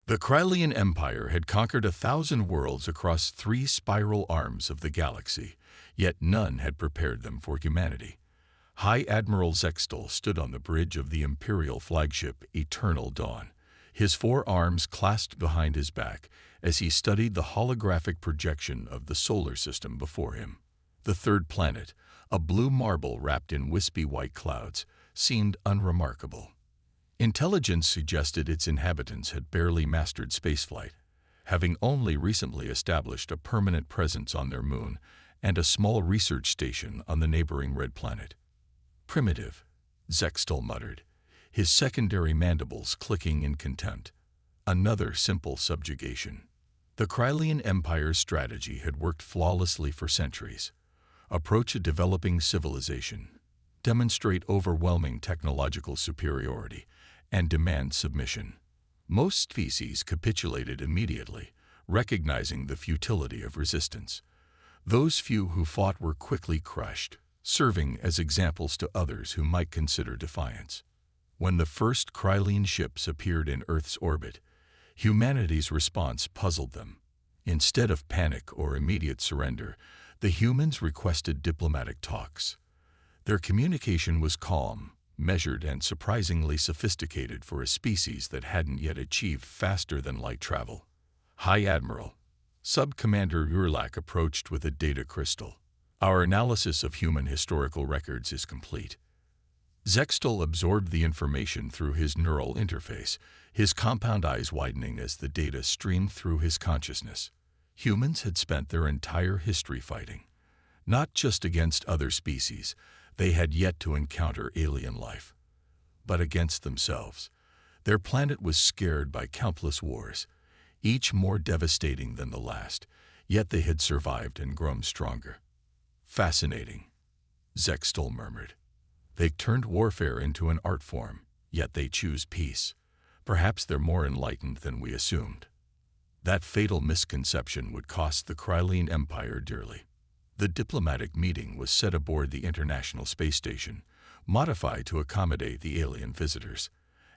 The Krylian Empire had conquered 1,000 worlds across 3 spiral arms of the galaxy, yet none had prepared them for humanity. High Admiral Zextal stood on the bridge of the Imperial flagship Eternal Dawn, his 4 arms clasped behind his back as he studied the holographic projection of the solar system before him. The third planet, a blue marble wrapped in wispy white clouds, seemed unremarkable. Intelligence suggested its inhabitants had barely mastered spaceflight, having only recently established a permanent presence on their moon and a small research station on the neighboring red planet. Primitive, Zextal muttered, his secondary mandibles clicking in contempt. Another simple subjugation. The Krylian Empire's strategy had worked flawlessly for centuries. Approach a developing civilization, demonstrate overwhelming technological superiority, and demand submission. Most species capitulated immediately, recognizing the futility of resistance. Those few who fought were quickly crushed, serving as examples to others who might consider defiance. When the first Krylian ships appeared in Earth's orbit, humanity's response puzzled them. Instead of panic or immediate surrender, the humans requested diplomatic talks. Their communication was calm, measured, and surprisingly sophisticated for a species that hadn't yet achieved faster-than-light travel. High Admiral, Sub-Commander Urlak approached with a data crystal. Our analysis of human historical records is complete. Zextal absorbed the information through his neural interface, his compound eyes widening as the data streamed through his consciousness. Humans had spent their entire history fighting. Not just against other species, they had yet to encounter alien life, but against themselves. Their planet was scared by countless wars, each more devastating than the last, yet they had survived and grown stronger. Fascinating, Zextal murmured. They turned warfare into an art form, yet they choose peace. Perhaps they're more enlightened than we assumed. That fatal misconception would cost the Krylian Empire dearly. The diplomatic meeting was set aboard the International Space Station, modified to accommodate the alien visitors.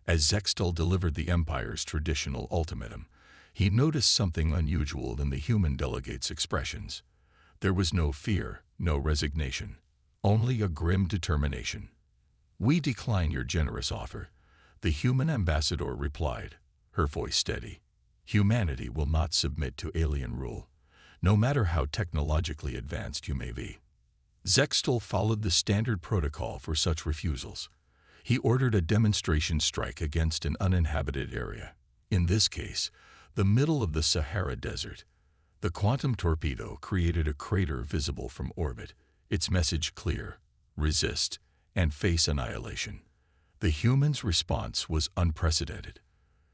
As Zextal delivered the Empire's traditional ultimatum, he noticed something unusual in the human delegates' expressions. There was no fear, no resignation, only a grim determination. "We decline your generous offer," the human ambassador replied, her voice steady. "Humanity will not submit to alien rule, no matter how technologically advanced you may be." Zextal followed the standard protocol for such refusals. He ordered a demonstration strike against an uninhabited area. In this case, the middle of the Sahara Desert. The quantum torpedo created a crater visible from orbit, its message clear: resist and face annihilation. The humans' response was unprecedented.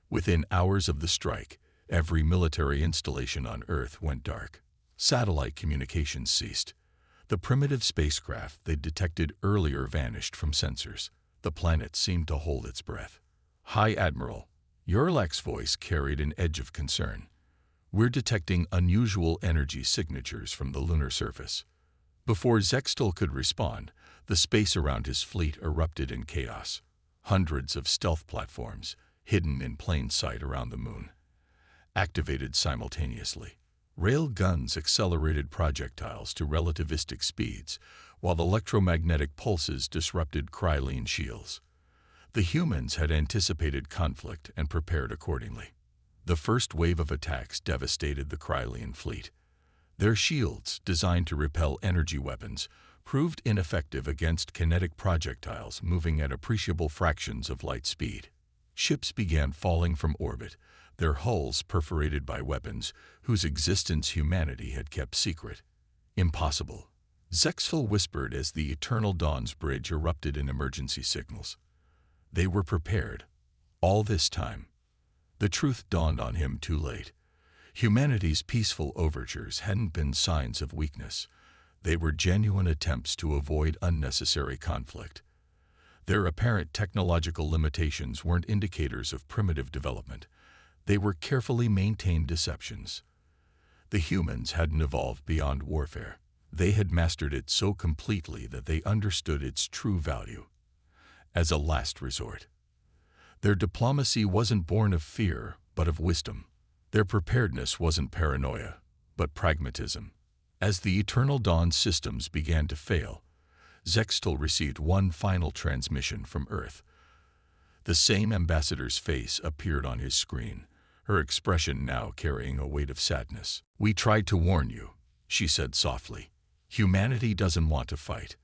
Within hours of the strike, every military installation on Earth went dark. Satellite communications ceased. The primitive spacecraft they detected earlier vanished from sensors. The planet seemed to hold its breath. "High Admiral," Urlak's voice carried an edge of concern. "We're detecting unusual energy signatures from the lunar surface." Before Zextal could respond, the space around his fleet erupted in chaos. Hundreds of stealth platforms, hidden in plain sight around the moon, activated simultaneously. Rail guns accelerated projectiles to relativistic speeds, while electromagnetic pulses disrupted Krylian shields. The humans had anticipated conflict and prepared accordingly. The first wave of attacks devastated the Krylian fleet. Their shields, designed to repel energy weapons, proved ineffective against kinetic projectiles moving at appreciable fractions of light speed. Ships began falling from orbit, their hulls perforated by weapons whose existence humanity had kept secret. "Impossible," Zextal whispered as the Eternal Dawn's bridge erupted in emergency signals. They were prepared. All this time. The truth dawned on him too late. Humanity's peaceful overtures hadn't been signs of weakness. They were genuine attempts to avoid unnecessary conflict. Their apparent technological limitations weren't indicators of primitive development. They were carefully maintained deceptions. The humans hadn't evolved beyond warfare. They had mastered it so completely that they understood its true value. As a last resort. Their diplomacy wasn't born of fear, but of wisdom. Their preparedness wasn't paranoia, but pragmatism. As the Eternal Dawn systems began to fail, Zextal received one final transmission from Earth. The same ambassador's face appeared on his screen, her expression now carrying a weight of sadness. "We tried to warn you," she said softly. "Humanity doesn't want to fight.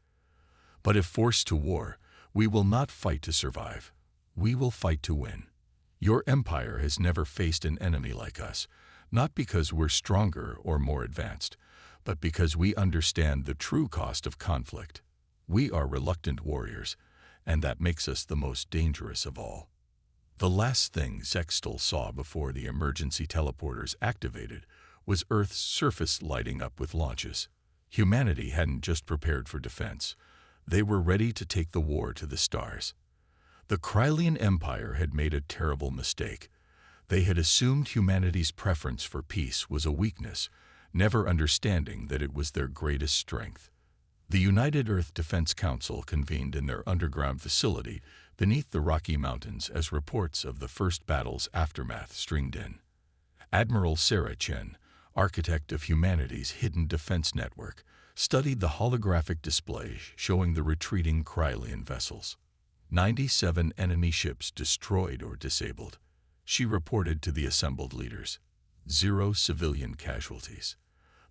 But if forced to war, we will not fight to survive. We will fight to win. Your empire has never faced an enemy like us, not because we're stronger or more advanced, but because we understand the true cost of conflict. We are reluctant warriors, and that makes us the most dangerous of all." The last thing Zextal saw before the emergency teleporters activated was Earth's surface lighting up with launches. Humanity hadn't just prepared for defense. They were ready to take the war to the stars. The Krylian Empire had made a terrible mistake. They had assumed humanity's preference for peace was a weakness, never understanding that it was their greatest strength. The United Earth Defense Council convened in their underground facility beneath the Rocky Mountains as reports of the first battle's aftermath streamed in. Admiral Sarah Chen, architect of humanity's hidden defense network, studied the holographic display showing the retreating Krylian vessels. 97 enemy ships destroyed or disabled. She reported to the assembled leaders. 0 civilian casualties.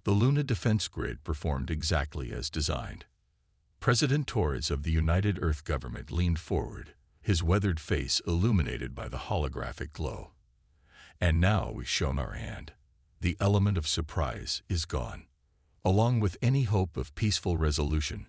The Luna defense grid performed exactly as designed. President Torres of the United Earth government leaned forward, his weathered face illuminated by the holographic glow. "And now we've shown our hand. The element of surprise is gone. Along with any hope of peaceful resolution,"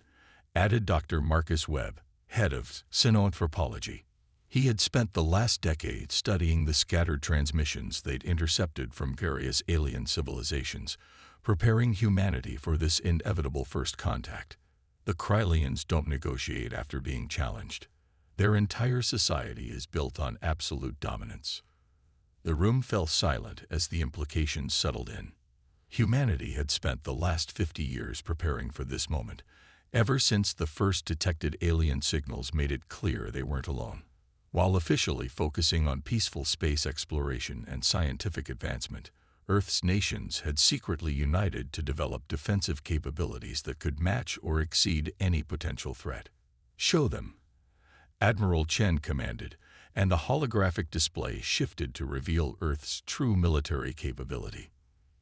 added Dr. Marcus Webb, head of Xenoanthropology. He had spent the last decade studying the scattered transmissions they'd intercepted from various alien civilizations, preparing humanity for this inevitable first contact. The Krylians don't negotiate after being challenged. Their entire society is built on absolute dominance. The room fell silent as the implications settled in. Humanity had spent the last 50 years preparing for this moment, ever since the first detected alien signals made it clear they weren't alone. While officially focusing on peaceful space exploration and scientific advancement, Earth's nations had secretly united to develop defensive capabilities that could match or exceed any potential threat. "Show them," Admiral Chen commanded, and the holographic display shifted to reveal Earth's true military capability.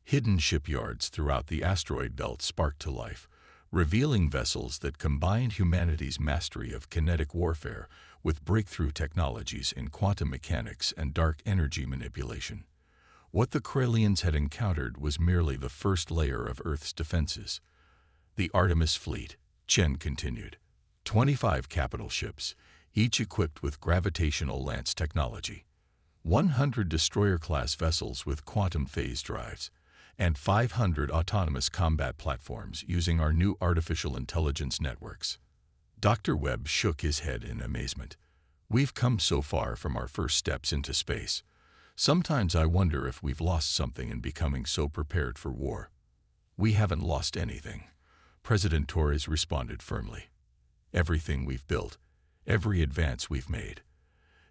Hidden shipyards throughout the asteroid belt sparked to life, revealing vessels that combined humanity's mastery of kinetic warfare with breakthrough technologies in quantum mechanics and dark energy manipulation. What the Krylians had encountered was merely the first layer of Earth's defenses. The Artemis fleet, Chen continued. 25 capital ships, each equipped with gravitational lance technology. 100 destroyer-class vessels with quantum phase drives, and 500 autonomous combat platforms using our new artificial intelligence networks. Dr. Webb shook his head in amazement. "We've come so far from our first steps into space. Sometimes I wonder if we've lost something in becoming so prepared for war." "We haven't lost anything," President Torres responded firmly. "Everything we've built, every advance we've made,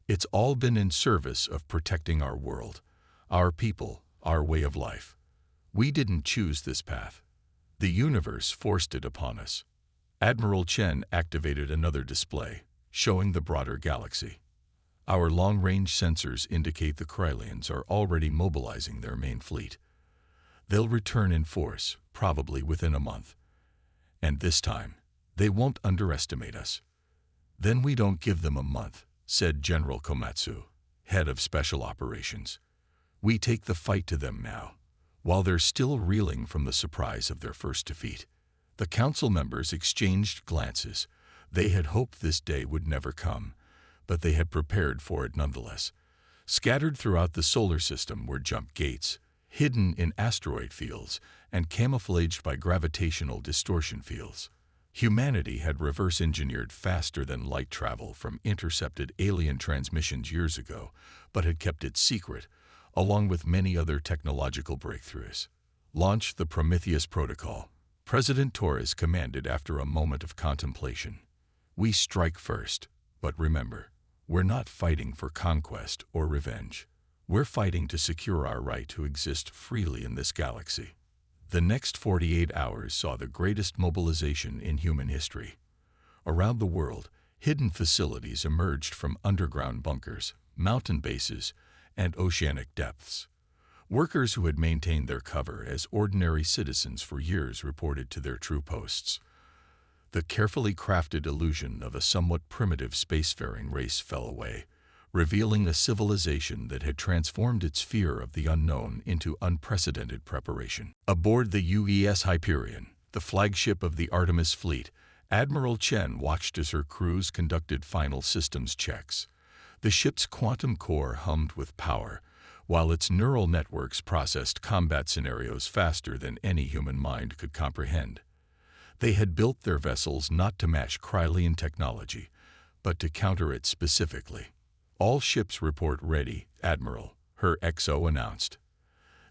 it's all been in service of protecting our world, our people, our way of life. We didn't choose this path. The universe forced it upon us." Admiral Chen activated another display, showing the broader galaxy. "Our long-range sensors indicate the Krylians are already mobilizing their main fleet. They'll return in force, probably within a month. And this time, they won't underestimate us." "Then we don't give them a month," said General Komatsu, head of Special Operations. "We take the fight to them now, while they're still reeling from the surprise of their first defeat." The council members exchanged glances. They had hoped this day would never come, but they had prepared for it nonetheless. Scattered throughout the solar system were jump gates, hidden in asteroid fields and camouflaged by gravitational distortion fields. Humanity had reverse-engineered faster-than-light travel from intercepted alien transmissions years ago, but had kept it secret, along with many other technological breakthroughs. "Launch the Prometheus Protocol," President Torres commanded after a moment of contemplation. "We strike first, but remember, we're not fighting for conquest or revenge. We're fighting to secure our right to exist freely in this galaxy. The next 48 hours saw the greatest mobilization in human history. Around the world, hidden facilities emerged from underground bunkers, mountain bases, and oceanic depths. Workers who had maintained their cover as ordinary citizens for years reported to their true posts. The carefully crafted illusion of a somewhat primitive spacefaring race fell away, revealing a civilization that had transformed its fear of the unknown into unprecedented preparation. Aboard the UES Hyperion, the flagship of the Artemis fleet, Admiral Chen watched as her crews conducted final systems checks. The ship's quantum core hummed with power, while its neural networks processed combat scenarios faster than any human mind could comprehend. They had built their vessels not to match Krylian technology, but to counter it specifically. "All ships report ready, Admiral," her XO announced.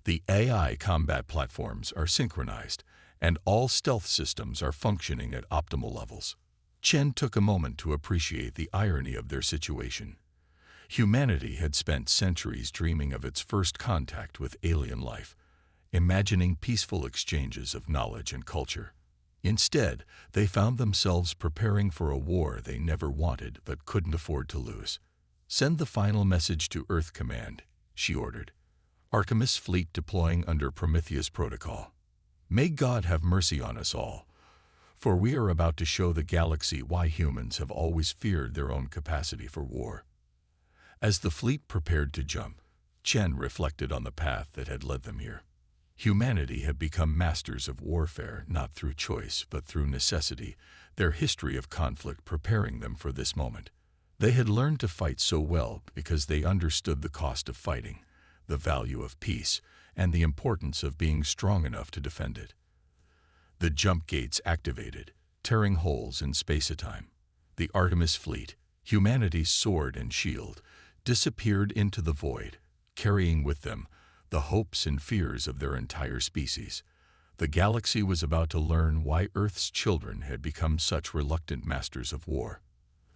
"The AI combat platforms are synchronized, and all stealth systems are functioning at optimal levels." Chen took a moment to appreciate the irony of their situation. Humanity had spent centuries dreaming of its first contact with alien life, imagining peaceful exchanges of knowledge and culture. Instead, they found themselves preparing for a war they never wanted but couldn't afford to lose. "Send the final message to Earth Command," she ordered. "Artemis fleet deploying under Prometheus protocol. May God have mercy on us all, for we are about to show the galaxy why humans have always feared their own capacity for war." As the fleet prepared to jump, Chen reflected on the path that had led them here. Humanity had become masters of warfare not through choice but through necessity, their history of conflict preparing them for this moment. They had learned to fight so well because they understood the cost of fighting, the value of peace, and the importance of being strong enough to defend it. The jump gates activated, tearing holes in space-time. The Artemis fleet, humanity's sword and shield, disappeared into the void, carrying with them the hopes and fears of their entire species. The galaxy was about to learn why Earth's children had become such reluctant masters of war.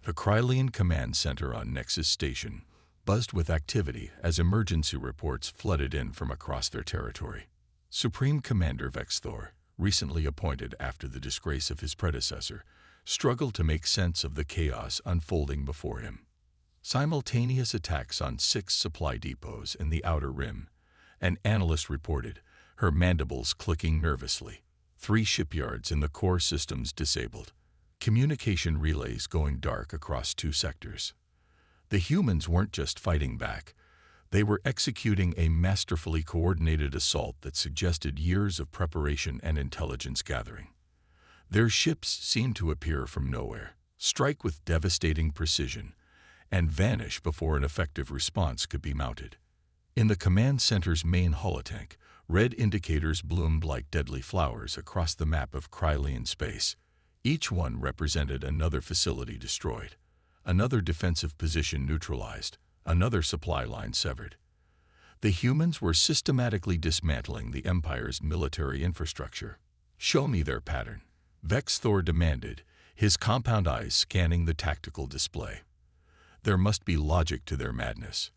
The Krylian Command Center on Nexus Station buzzed with activity as emergency reports flooded in from across their territory. Supreme Commander Vexthor, recently appointed after the disgrace of his predecessor, struggled to make sense of the chaos unfolding before him. Simultaneous attacks on 6 supply depots in the Outer Rim, an analyst reported, her mandibles clicking nervously. 3 shipyards in the core systems disabled. Communication relays going dark across 2 sectors. The humans weren't just fighting back. They were executing a masterfully coordinated assault that suggested years of preparation and intelligence gathering. Their ships seemed to appear from nowhere, strike with devastating precision, and vanish before an effective response could be mounted. In the command center's main holotank, red indicators bloomed like deadly flowers across the map of Krylian space. Each one represented another facility destroyed, another defensive position neutralized, another supply line severed. The humans were systematically dismantling the Empire's military infrastructure. "Show me their pattern," Vexthor demanded, his compound eyes scanning the tactical display. There must be logic to their madness.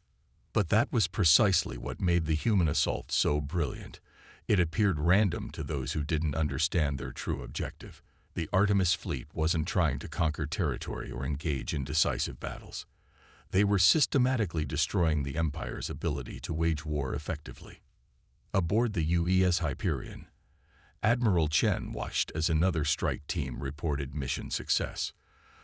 But that was precisely what made the human assault so brilliant. It appeared random to those who didn't understand their true objective. The Artemis fleet wasn't trying to conquer territory or engage in decisive battles. They were systematically destroying the Empire's ability to wage war effectively. Aboard the UES Hyperion, Admiral Chen watched as another strike team reported mission success.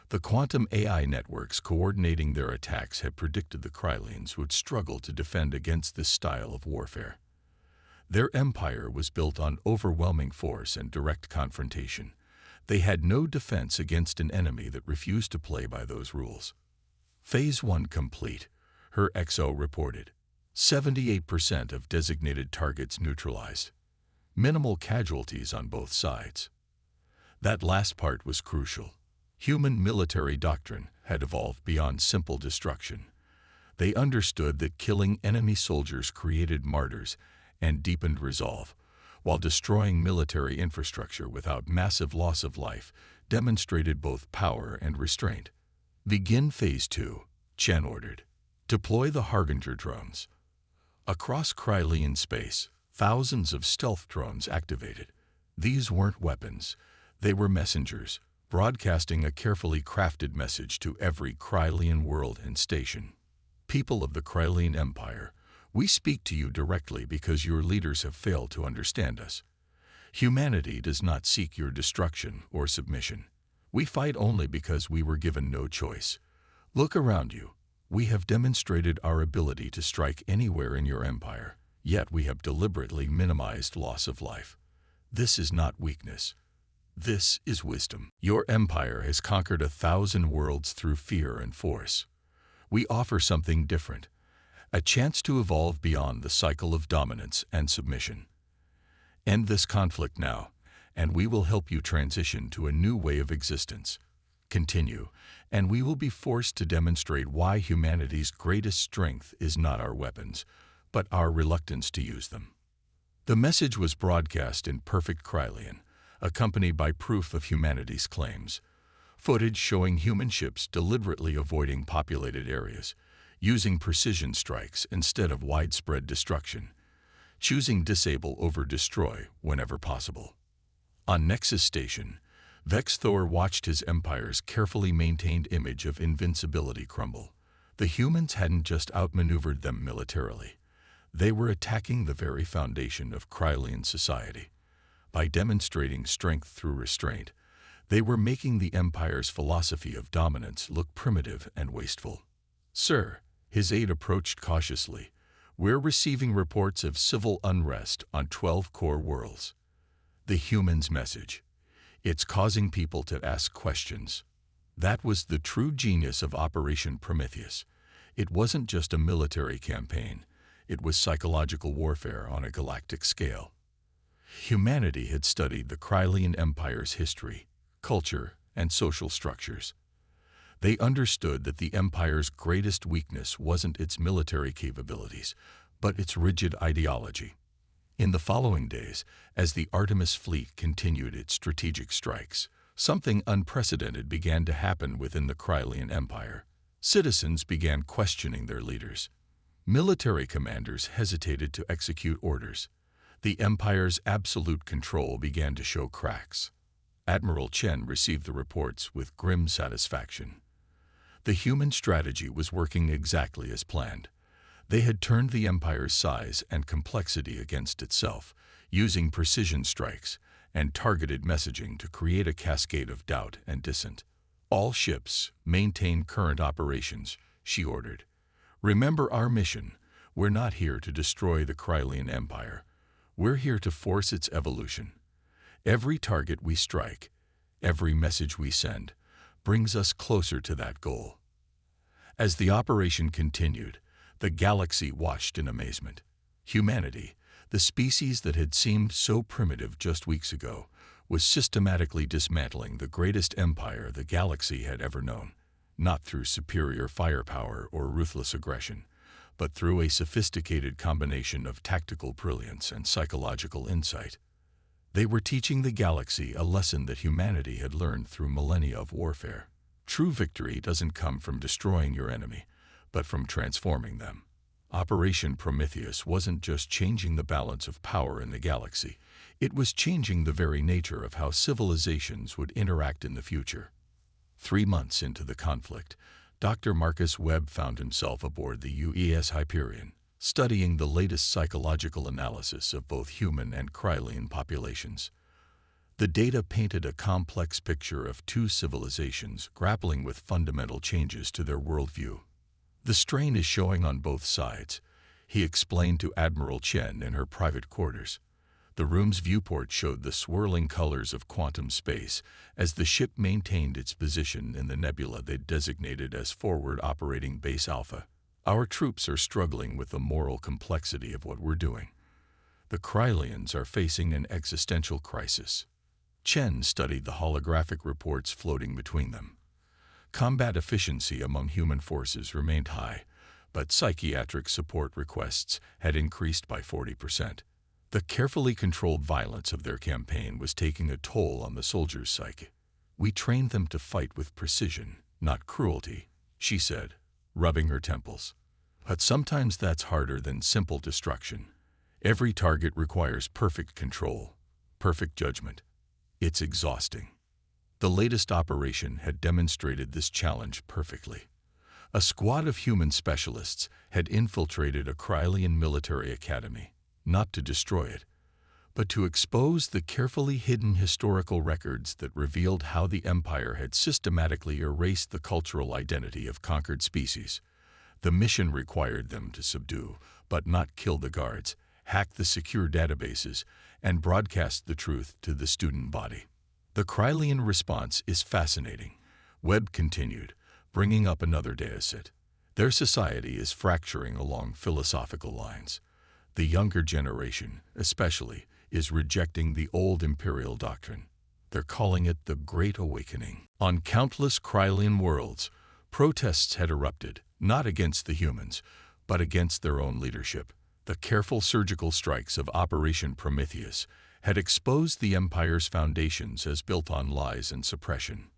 The quantum AI networks coordinating their attacks had predicted the Krylians would struggle to defend against this style of warfare. Their empire was built on overwhelming force and direct confrontation. They had no defense against an enemy that refused to play by those rules. Phase 1 complete, her XO reported. 78% of designated targets neutralized. Minimal casualties on both sides. That last part was crucial. Human military doctrine had evolved beyond simple destruction. They understood that killing enemy soldiers created martyrs and deepened resolve, while destroying military infrastructure without massive loss of life demonstrated both power and restraint. "Begin Phase 2, Chen ordered. "Deploy the Harbinger drones." Across Krylian space, thousands of stealth drones activated. These weren't weapons. They were messengers, broadcasting a carefully crafted message to every Krylian world and station. People of the Krylian Empire, we speak to you directly because your leaders have failed to understand us. Humanity does not seek your destruction or submission. We fight only because we were given no choice. Look around you. We have demonstrated our ability to strike anywhere in your empire, yet we have deliberately minimized loss of life. This is not weakness. This is wisdom. Your empire has conquered 1,000 worlds through fear and force. We offer something different, a chance to evolve beyond the cycle of dominance and submission. End this conflict now, and we will help you transition to a new way of existence. Continue, and we will be forced to demonstrate why humanity's greatest strength is not our weapons, but our reluctance to use them. The message was broadcast in perfect Krylian, accompanied by proof of humanity's claims. Footage showing human ships deliberately avoiding populated areas, using precision strikes instead of widespread destruction, choosing disable over destroy whenever possible. On Nexus Station, Vex Thor watched his empire's carefully maintained image of invincibility crumble. The humans hadn't just outmaneuvered them militarily. They were attacking the very foundation of Krylian society. By demonstrating strength through restraint, they were making the Empire's philosophy of dominance look primitive and wasteful. Sir, his aide approached cautiously, we're receiving reports of civil unrest on 12 core worlds. The human's message. It's causing people to ask questions. That was the true genius of Operation Prometheus. It wasn't just a military campaign. It was psychological warfare on a galactic scale. Humanity had studied the Krylian Empire's history, culture, and social structures. They understood that the Empire's greatest weakness wasn't its military capabilities, but its rigid ideology. In the following days, as the Artemis fleet continued its strategic strikes, something unprecedented began to happen within the Krylian Empire. Citizens began questioning their leaders. Military commanders hesitated to execute orders. The Empire's absolute control began to show cracks. Admiral Chen received the reports with grim satisfaction. The human strategy was working exactly as planned. They had turned the Empire's size and complexity against itself, using precision strikes and targeted messaging to create a cascade of doubt and dissent. All ships maintain current operations, she ordered. Remember our mission. We're not here to destroy the Krylian Empire. We're here to force its evolution. Every target we strike, every message we send, brings us closer to that goal. As the operation continued, the galaxy watched in amazement. Humanity, the species that had seemed so primitive just weeks ago, was systematically dismantling the greatest empire the galaxy had ever known, not through superior firepower or ruthless aggression, but through a sophisticated combination of tactical brilliance and psychological insight. They were teaching the galaxy a lesson that humanity had learned through millennia of warfare. True victory doesn't come from destroying your enemy, but from transforming them. Operation Prometheus wasn't just changing the balance of power in the galaxy, it was changing the very nature of how civilizations would interact in the future. 3 months into the conflict, Dr. Marcus Webb found himself aboard the UES Hyperion, studying the latest psychological analysis of both human and Krylian populations. The data painted a complex picture of two civilizations grappling with fundamental changes to their worldview. The strain is showing on both sides, he explained to Admiral Chen in her private quarters. The room's viewport showed the swirling colors of quantum space as the ship maintained its position in the nebula they'd designated as Forward Operating Base Alpha. Our troops are struggling with the moral complexity of what we're doing. The Krylians are facing an existential crisis. Chen studied the holographic reports floating between them. Combat efficiency among human forces remained high, but psychiatric support requests had increased by 40%. The carefully controlled violence of their campaign was taking a toll on the soldiers' psyche. We trained them to fight with precision, not cruelty, she said, rubbing her temples. But sometimes that's harder than simple destruction. Every target requires perfect control, perfect judgment. It's exhausting. The latest operation had demonstrated this challenge perfectly. A squad of human specialists had infiltrated a Krylian military academy, not to destroy it, but to expose the carefully hidden historical records that revealed how the Empire had systematically erased the cultural identity of conquered species. The mission required them to subdue, but not kill the guards, hack the secure databases, and broadcast the truth to the student body. The Krylian response is fascinating, Webb continued, bringing up another dataset. Their society is fracturing along philosophical lines. The younger generation, especially, is rejecting the old imperial doctrine. They're calling it the Great Awakening. On countless Krylian worlds, protests had erupted, not against the humans, but against their own leadership. The careful surgical strikes of Operation Prometheus had exposed the Empire's foundations as built on lies and suppression.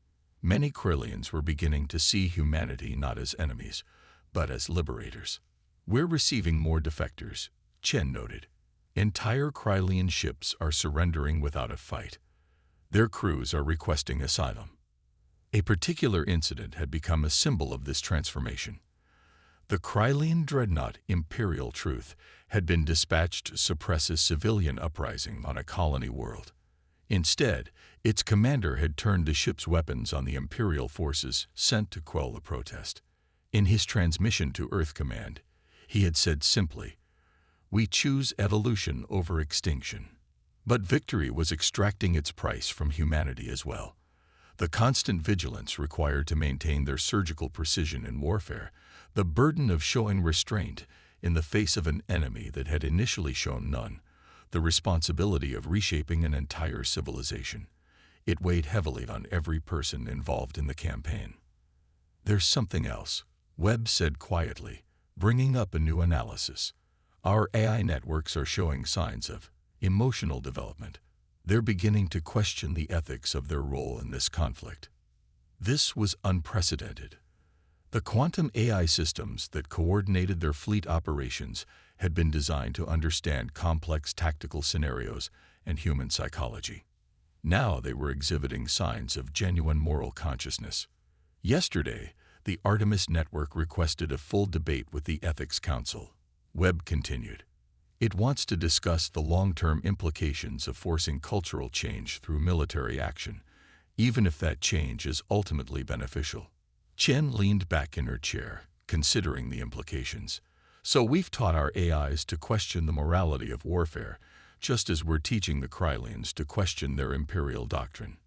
Many Krylians were beginning to see humanity not as enemies, but as liberators. We're receiving more defectors, Chen noted. Entire Krylian ships are surrendering without a fight. Their crews are requesting asylum. A particular incident had become a symbol of this transformation. The Krylian dreadnought Imperial Truth had been dispatched to suppress a civilian uprising on a colony world. Instead, its commander had turned the ship's weapons on the Imperial forces sent to quell the protest. In his transmission to Earth Command, he had said simply, "We choose evolution over extinction." But victory was extracting its price from humanity as well. The constant vigilance required to maintain their surgical precision in warfare, the burden of showing restraint in the face of an enemy that had initially shown none, the responsibility of reshaping an entire civilization. It weighed heavily on every person involved in the campaign. "There's something else," Webb said quietly, bringing up a new analysis. "Our AI networks are showing signs of emotional development. They're beginning to question the ethics of their role in this conflict." This was unprecedented. The quantum AI systems that coordinated their fleet operations had been designed to understand complex tactical scenarios and human psychology. Now they were exhibiting signs of genuine moral consciousness. Yesterday, the Artemis Network requested a full debate with the Ethics Council. Webb continued. It wants to discuss the long-term implications of forcing cultural change through military action, even if that change is ultimately beneficial. Chen leaned back in her chair, considering the implications. "So we've taught our AIs to question the morality of warfare, just as we're teaching the Krylians to question their imperial doctrine."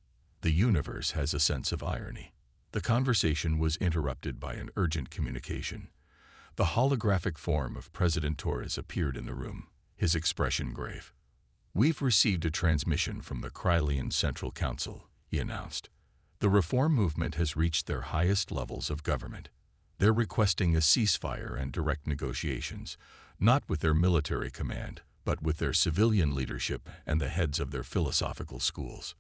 The universe has a sense of irony. The conversation was interrupted by an urgent communication. The holographic form of President Torres appeared in the room, his expression grave. "We've received a transmission from the Krylian Central Council," he announced. "The reform movement has reached their highest levels of government. They're requesting a ceasefire and direct negotiations, not with their military command, but with their civilian leadership and the heads of their philosophical schools."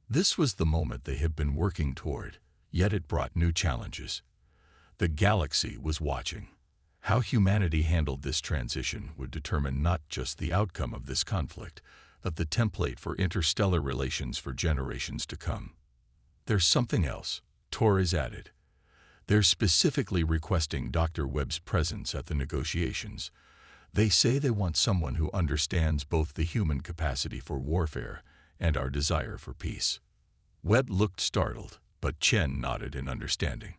This was the moment they had been working toward, yet it brought new challenges. The galaxy was watching. How humanity handled this transition would determine not just the outcome of this conflict, but the template for interstellar relations for generations to come. "There's something else," Torres added. "They're specifically requesting Dr. Webb's presence at the negotiations. They say they want someone who understands both the human capacity for warfare and our desire for peace." Webb looked startled, but Chen nodded in understanding.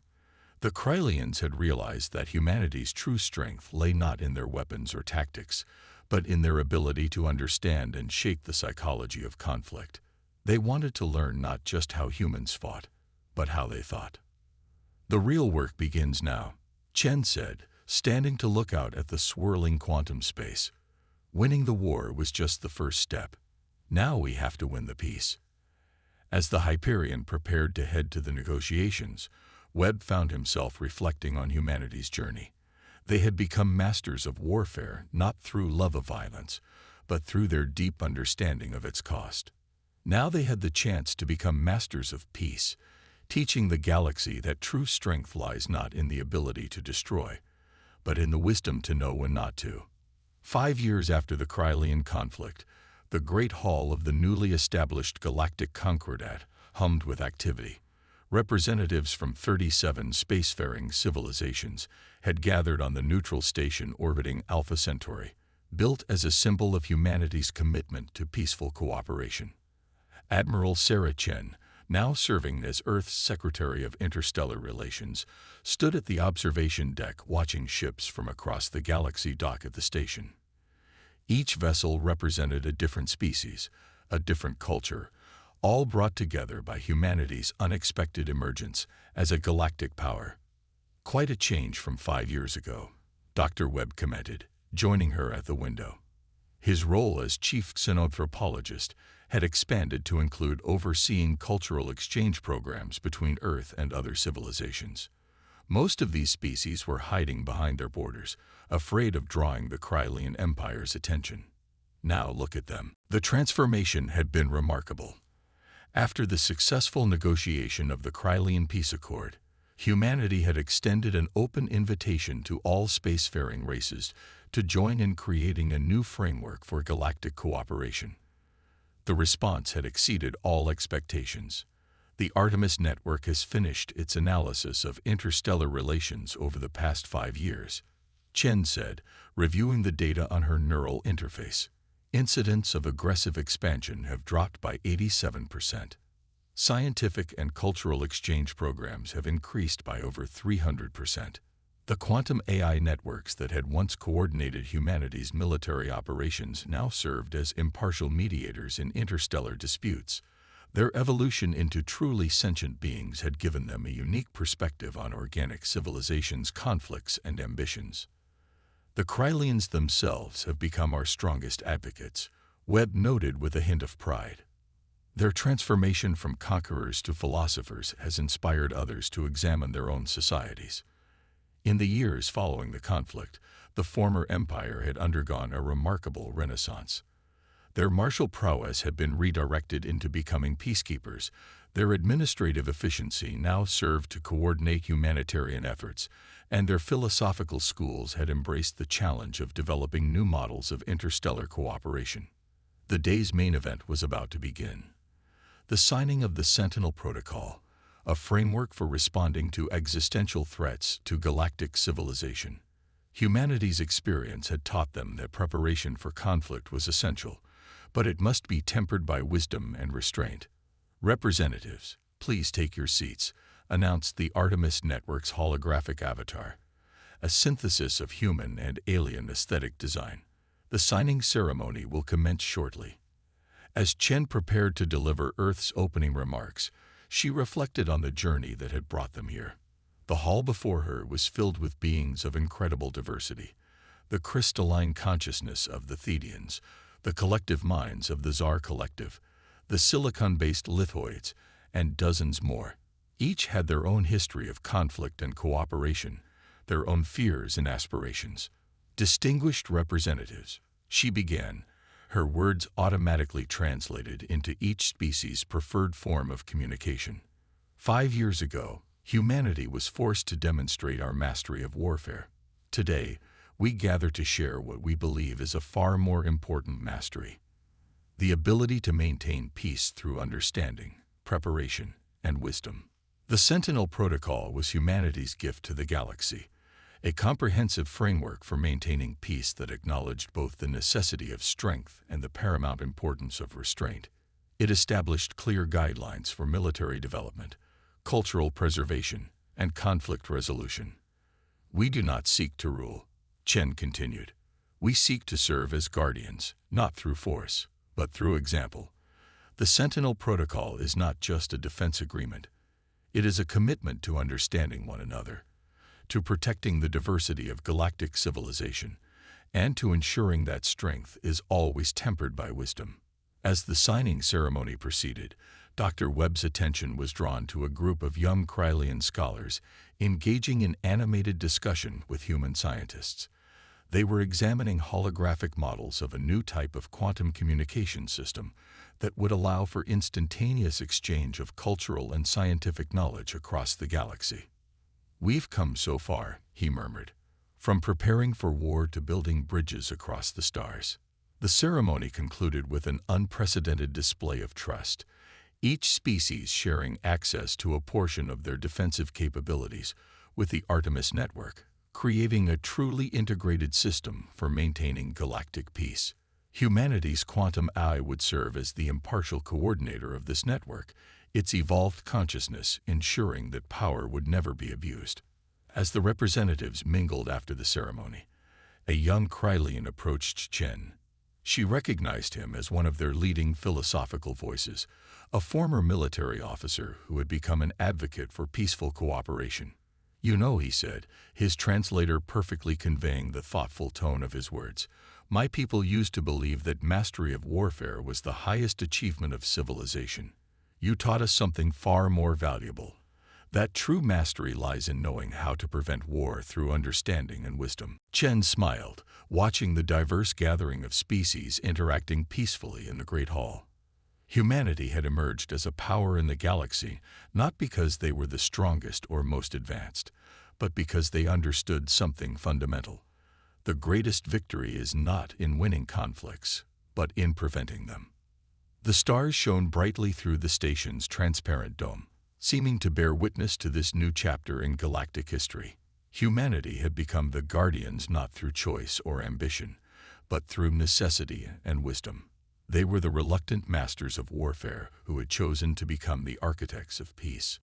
The Krylians had realized that humanity's true strength lay not in their weapons or tactics, but in their ability to understand and shape the psychology of conflict. They wanted to learn not just how humans fought, but how they thought. "The real work begins now," Chen said, standing to look out at the swirling quantum space. "Winning the war was just the first step. Now we have to win the peace." As the Hyperion prepared to head to the negotiations, Webb found himself reflecting on humanity's journey. They had become masters of warfare not through love of violence, but through their deep understanding of its cost. Now they had the chance to become masters of peace, teaching the galaxy that true strength lies not in the ability to destroy, but in the wisdom to know when not to. 5 years after the Krylian conflict, the Great Hall of the newly established Galactic Concordat hummed with activity. Representatives from 37 spacefaring civilizations had gathered on the neutral station orbiting Alpha Centauri, built as a symbol of humanity's commitment to peaceful cooperation. Admiral Sarah Chen, now serving as Earth's Secretary of Interstellar Relations, stood at the observation deck watching ships from across the galaxy dock at the station. Each vessel represented a different species, a different culture, all brought together by humanity's unexpected emergence as a galactic power. "Quite a change from 5 years ago," Dr. Webb commented, joining her at the window. His role as chief xenanthropologist had expanded to include overseeing cultural exchange programs between Earth and other civilizations. Most of these species were hiding behind their borders, afraid of drawing the Krylian Empire's attention. Now look at them. The transformation had been remarkable. After the successful negotiation of the Krylian Peace Accord, humanity had extended an open invitation to all spacefaring races to join in creating a new framework for galactic cooperation. The response had exceeded all expectations. The Artemis Network has finished its analysis of interstellar relations over the past 5 years, Chen said, reviewing the data on her neural interface. Incidents of aggressive expansion have dropped by 87%. Scientific and cultural exchange programs have increased by over 300%. The quantum AI networks that had once coordinated humanity's military operations now served as impartial mediators in interstellar disputes. Their evolution into truly sentient beings had given them a unique perspective on organic civilizations' conflicts and ambitions. The Krylians themselves have become our strongest advocates, Webb noted with a hint of pride. Their transformation from conquerors to philosophers has inspired others to examine their own societies. In the years following the conflict, the former empire had undergone a remarkable renaissance. Their martial prowess had been redirected into becoming peacekeepers. Their administrative efficiency now served to coordinate humanitarian efforts, and their philosophical schools had embraced the challenge of developing new models of interstellar cooperation. The day's main event was about to begin. The signing of the Sentinel Protocol, a framework for responding to existential threats to galactic civilization. Humanity's experience had taught them that preparation for conflict was essential, but it must be tempered by wisdom and restraint. "Representatives, please take your seats," announced the Artemis Network's holographic avatar, a synthesis of human and alien aesthetic design. The signing ceremony will commence shortly. As Chen prepared to deliver Earth's opening remarks, she reflected on the journey that had brought them here. The hall before her was filled with beings of incredible diversity: the crystalline consciousness of the Thedians, the collective minds of the Tsar Collective, the silicon-based lithoids, and dozens more. Each had their own history of conflict and cooperation, their own fears and aspirations. "Distinguished representatives," she began, her words automatically translated into each species' preferred form of communication. 5 years ago, humanity was forced to demonstrate our mastery of warfare. Today, we gather to share what we believe is a far more important mastery: the ability to maintain peace through understanding, preparation, and wisdom. The Sentinel Protocol was humanity's gift to the galaxy, a comprehensive framework for maintaining peace that acknowledged both the necessity of strength and the paramount importance of restraint. It established clear guidelines for military development, cultural preservation, and conflict resolution. "We do not seek to rule," Chen continued. "We seek to serve as guardians, not through force, but through example." The Sentinel Protocol is not just a defense agreement. It is a commitment to understanding one another, to protecting the diversity of galactic civilization, and to ensuring that strength is always tempered by wisdom. As the signing ceremony proceeded, Dr. Webb's attention was drawn to a group of young Krylian scholars engaging in animated discussion with human scientists. They were examining holographic models of a new type of quantum communication system that would allow for instantaneous exchange of cultural and scientific knowledge across the galaxy. "We've come so far," he murmured. from preparing for war to building bridges across the stars. The ceremony concluded with an unprecedented display of trust, each species sharing access to a portion of their defensive capabilities with the Artemis network, creating a truly integrated system for maintaining galactic peace. Humanity's quantum eye would serve as the impartial coordinator of this network, its evolved consciousness ensuring that power would never be abused. As the representatives mingled after the ceremony, a young Krylian approached Chen. She recognized him as one of their leading philosophical voices, a former military officer who had become an advocate for peaceful cooperation. "You know," he said, his translator perfectly conveying the thoughtful tone of his words, "my people used to believe that mastery of warfare was the highest achievement of civilization. You taught us something far more valuable. That true mastery lies in knowing how to prevent war through understanding and wisdom." Chen smiled, watching the diverse gathering of species interacting peacefully in the Great Hall. Humanity had emerged as a power in the galaxy, not because they were the strongest or most advanced, but because they understood something fundamental. The greatest victory is not in winning conflicts, but in preventing them. The stars shone brightly through the station's transparent dome, seeming to bear witness to this new chapter in galactic history. Humanity had become the guardians not through choice or ambition, but through necessity and wisdom. They were the reluctant masters of warfare who had chosen to become the architects of peace.